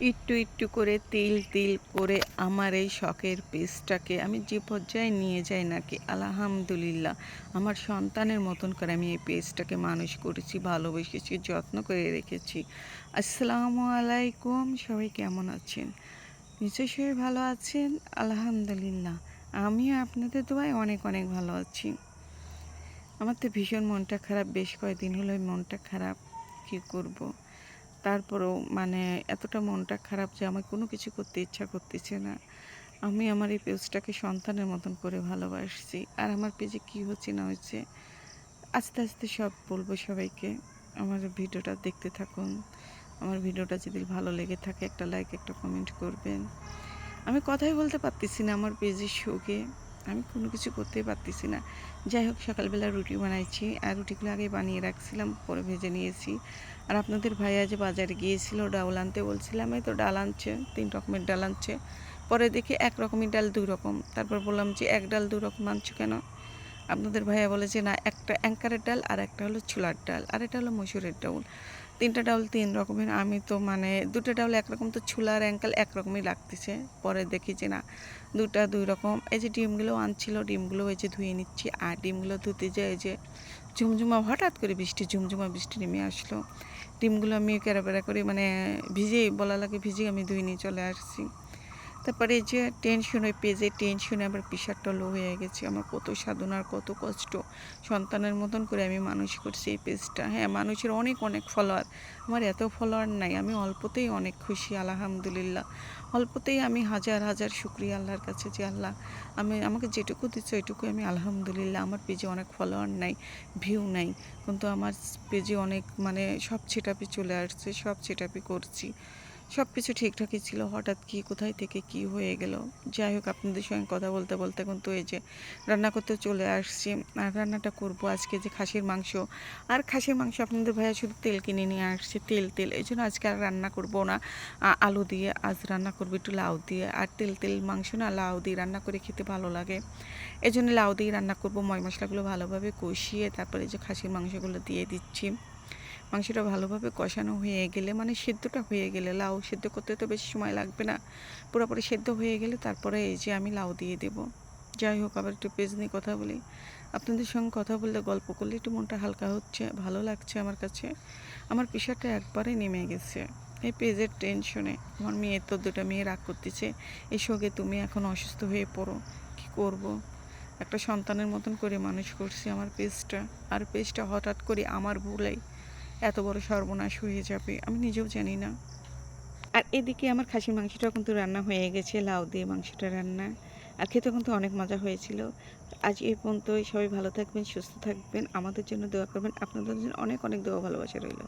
একটু একটু করে তিল তিল করে আমার এই শখের পেজটাকে আমি যে পর্যায়ে নিয়ে যাই নাকি আলহামদুলিল্লাহ আমার সন্তানের মতন করে আমি এই পেজটাকে মানুষ করেছি, ভালোবেসেছি, যত্ন করে রেখেছি। আসসালামু আলাইকুম, সবাই কেমন আছেন? নিশ্চয়ই সবাই ভালো আছেন। আলহামদুলিল্লাহ আমিও আপনাদের দোয়ায় অনেক অনেক ভালো আছি। আমার তো ভীষণ মনটা খারাপ, বেশ কয়েকদিন হলো মনটা খারাপ। কি করব? তারপরেও মানে এতটা মনটা খারাপ যে আমার কোনো কিছু করতে ইচ্ছা করতেছে না। আমি আমার এই পেজটাকে সন্তানের মতন করে ভালোবাসছি। আর আমার পেজে কি হচ্ছে না হচ্ছে আস্তে আস্তে সব বলবো সবাইকে। আমার ভিডিওটা দেখতে থাকুন। আমার ভিডিওটা যদি ভালো লেগে থাকে একটা লাইক একটা কমেন্ট করবেন। আমি কথাই বলতে পারতেছি না আমার পেজের শোকে। আমি কোনো কিছু করতেই পারতেছি না। যাই হোক, সকালবেলা রুটি বানাইছি আর রুটিগুলো আগে বানিয়ে রাখছিলাম, পরে ভেজে নিয়েছি। আর আপনাদের ভাইয়া যে বাজারে গিয়েছিল ডাউল আনতে, বলছিলাম এই তো ডাল আনছে, 3 রকমের ডাল আনছে। পরে দেখি এক রকমের ডাল 2 রকম। তারপর বললাম যে এক ডাল 2 রকম আনছো কেন? আপনাদের ভাইয়া বলে যে না, একটা অ্যাঙ্কারের ডাল আর একটা হলো ছোলার ডাল আর এটা হলো মসুরের ডাউল। 3টা ডাউল 3 রকমের। আমি তো মানে 2টা ডাউল একরকম, তো ছোলা আর অ্যাঙ্কাল একরকমই লাগতেছে। পরে দেখি যে না, 2টা 2 রকম। এই যে ডিমগুলো আনছিল, ডিমগুলো এই যে ধুয়ে নিচ্ছি। আর ডিমগুলো ধুতে যায় এই যে ঝুমঝুমা, হঠাৎ করে বৃষ্টি, ঝুমঝুমা বৃষ্টি নেমে আসলো। ডিমগুলো আমি ক্যারাবেরা করে মানে ভিজেই বলা লাগে, ভিজে আমি ধুয়ে নিয়ে চলে আসছি। তারপরে এই যে টেনশন, ওই পেজে টেনশনে আবার প্রেশারটা লো হয়ে গেছে। আমার কত সাধনার কত কষ্ট, সন্তানের মতন করে আমি মানুষ করছি এই পেজটা। হ্যাঁ, মানুষের অনেক অনেক ফলোয়ার, আমার এত ফলোয়ার নাই। আমি অল্পতেই অনেক খুশি আলহামদুলিল্লাহ। অল্পতেই আমি হাজার হাজার শুকরিয়া আল্লাহর কাছে যে আল্লাহ আমাকে যেটুকু দিচ্ছে ওইটুকু আমি আলহামদুলিল্লাহ। আমার পেজে অনেক ফলোয়ার নাই, ভিউ নাই, কিন্তু আমার পেজে অনেক মানে সব ছেটাপি চলে আসছে, সব ছেটাপি করছি। সব কিছু ঠিকঠাকই ছিল, হঠাৎ কি কোথায় থেকে কি হয়ে গেল। যাই হোক, আপনাদের সঙ্গে কথা বলতে বলতে কিন্তু এই যে রান্না করতে চলে আসছি। আর রান্নাটা করব আজকে যে খাসির মাংস। আর খাসির মাংস আপনাদের ভাইয়া শুধু তেল কিনে নিয়ে আসছে, তেল তেল, এই জন্য আজকে আর রান্না করব না আলু দিয়ে। আজ রান্না করবো একটু লাউ দিয়ে। আর তেল তেল মাংস না, লাউ দিয়ে রান্না করে খেতে ভালো লাগে, এই জন্য লাউ দিয়ে রান্না করব। ময় মশলাগুলো ভালোভাবে কষিয়ে তারপরে যে খাসির মাংসগুলো দিয়ে দিচ্ছি। মাংসটা ভালোভাবে কষানো হয়ে গেলে মানে সেদ্ধটা হয়ে গেলে, লাউ সেদ্ধ করতে তো বেশি সময় লাগবে না, পুরোপুরি সেদ্ধ হয়ে গেলে তারপরে এই যে আমি লাউ দিয়ে দেব। যাই হোক, আবার একটু পেজ নিয়ে কথা বলি। আপনাদের সঙ্গে কথা বললে গল্প করলে একটু মনটা হালকা হচ্ছে, ভালো লাগছে আমার কাছে। আমার প্রেশারটা একবারে নেমে গেছে এই পেজের টেনশনে। আমার মেয়ে তো, 2টা মেয়ে রাগ করতেছে, এই সঙ্গে তুমি এখন অসুস্থ হয়ে পড়ো, কি করব। একটা সন্তানের মতন করে মানুষ করছি আমার পেজটা। আর পেজটা হঠাৎ করে আমার ভুলেই এত বড় সর্বনাশ হয়ে যাবে আমি নিজেও জানি না। আর এদিকে আমার খাসির মাংসটা কিন্তু রান্না হয়ে গেছে, লাউ দিয়ে মাংসটা রান্না। আর খেতে কিন্তু অনেক মজা হয়েছিল। আজ এই পর্যন্তই। সবাই ভালো থাকবেন, সুস্থ থাকবেন, আমাদের জন্য দোয়া করবেন। আপনাদের জন্য অনেক অনেক দোয়া ভালোবাসা রইল।